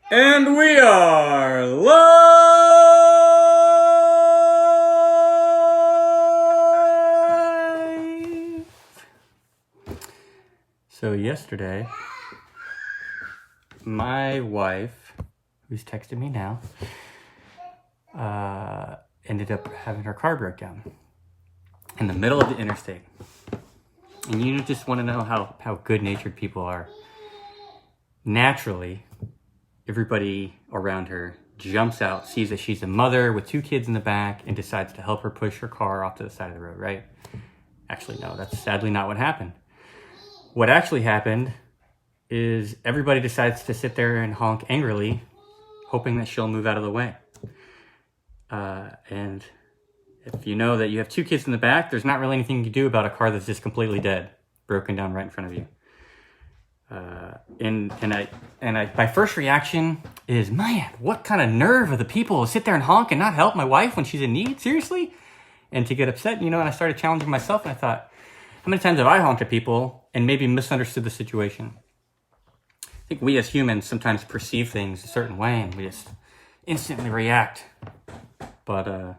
And we are live! So yesterday, my wife, who's texting me now, ended up having her car break down in the middle of the interstate. And you just want to know how good-natured people are. Naturally, everybody around her jumps out, sees that she's a mother with 2 kids in the back, and decides to help her push her car off to the side of the road, right? Actually, no, that's sadly not what happened. What actually happened is everybody decides to sit there and honk angrily, hoping that she'll move out of the way. And if you know that you have 2 kids in the back, there's not really anything you can do about a car that's just completely dead, broken down right in front of you. My first reaction is, man, what kind of nerve of the people to sit there and honk and not help my wife when she's in need? Seriously? And to get upset, and I started challenging myself, and I thought, how many times have I honked at people and maybe misunderstood the situation? I think we as humans sometimes perceive things a certain way and we just instantly react. But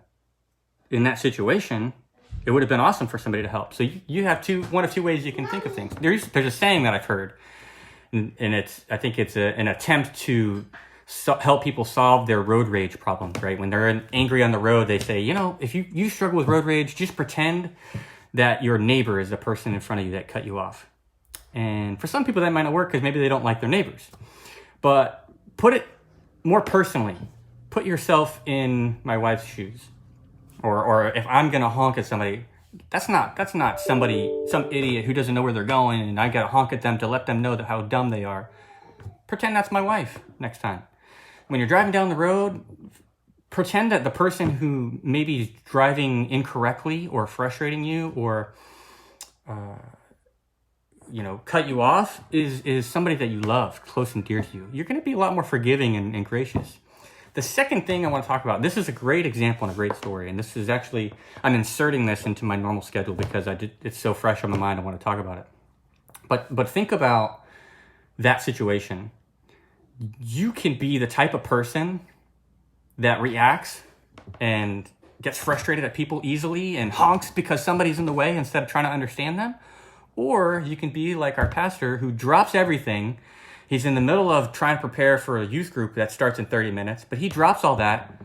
in that situation, it would have been awesome for somebody to help. So you have one of two ways you can think of things. There's a saying that I've heard, and I think it's an attempt to help people solve their road rage problems, right? When they're angry on the road, they say, if you struggle with road rage, just pretend that your neighbor is the person in front of you that cut you off. And for some people that might not work because maybe they don't like their neighbors. But put it more personally. Put yourself in my wife's shoes. Or if I'm going to honk at somebody, that's not somebody, some idiot who doesn't know where they're going and I got to honk at them to let them know how dumb they are. Pretend that's my wife next time. When you're driving down the road, pretend that the person who maybe is driving incorrectly or frustrating you or cut you off is somebody that you love, close and dear to you. You're going to be a lot more forgiving and gracious. The second thing I want to talk about, this is a great example and a great story, and this is actually, I'm inserting this into my normal schedule because it's so fresh on my mind, I want to talk about it. But think about that situation. You can be the type of person that reacts and gets frustrated at people easily and honks because somebody's in the way instead of trying to understand them. Or you can be like our pastor who drops everything. He's in the middle of trying to prepare for a youth group that starts in 30 minutes, but he drops all that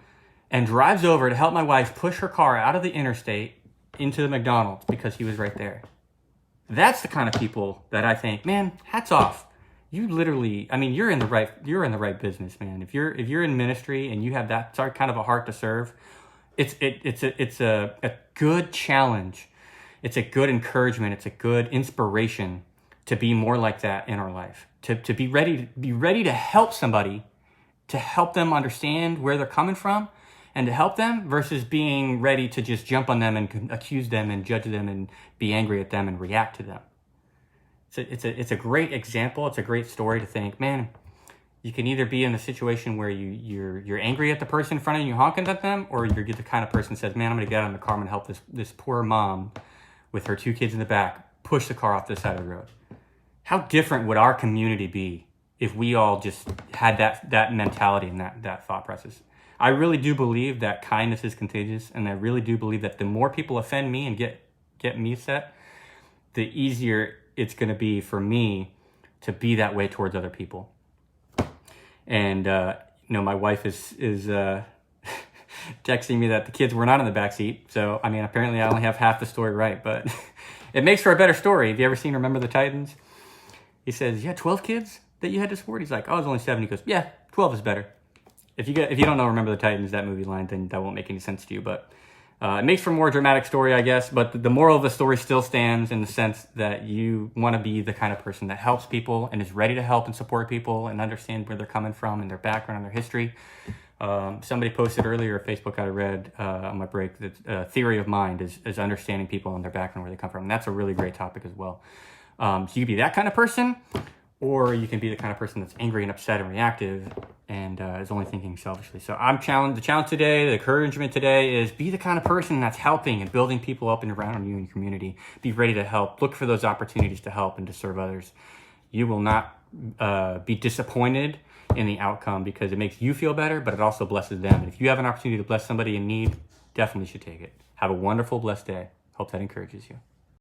and drives over to help my wife push her car out of the interstate into the McDonald's because he was right there. That's the kind of people that I think, man, hats off. You literally, you're in the right business, man. If you're in ministry and you have that kind of a heart to serve, it's a good challenge. It's a good encouragement. It's a good inspiration to be more like that in our life. To be ready to help somebody, to help them understand where they're coming from and to help them versus being ready to just jump on them and accuse them and judge them and be angry at them and react to them. It's a great example. It's a great story to think, man, you can either be in a situation where you're angry at the person in front of you, honking at them, or you're the kind of person that says, man, I'm going to get out of the car and help this poor mom with her 2 kids in the back push the car off the side of the road. How different would our community be if we all just had that mentality and that thought process? I really do believe that kindness is contagious, and I really do believe that the more people offend me and get me upset, the easier it's going to be for me to be that way towards other people. And my wife is texting me that the kids were not in the back seat. So apparently I only have half the story right, but it makes for a better story. Have you ever seen Remember the Titans? He says, yeah, 12 kids that you had to support? He's like, oh, it was only 7. He goes, yeah, 12 is better. If you don't know Remember the Titans, that movie line, then that won't make any sense to you. But it makes for a more dramatic story, I guess. But the moral of the story still stands in the sense that you want to be the kind of person that helps people and is ready to help and support people and understand where they're coming from and their background and their history. Somebody posted earlier, Facebook I read on my break, that theory of mind is understanding people and their background, where they come from. And that's a really great topic as well. So you can be that kind of person, or you can be the kind of person that's angry and upset and reactive and is only thinking selfishly. So the challenge today, the encouragement today is be the kind of person that's helping and building people up and around you in your community. Be ready to help. Look for those opportunities to help and to serve others. You will not be disappointed in the outcome because it makes you feel better, but it also blesses them. And if you have an opportunity to bless somebody in need, definitely should take it. Have a wonderful, blessed day. Hope that encourages you.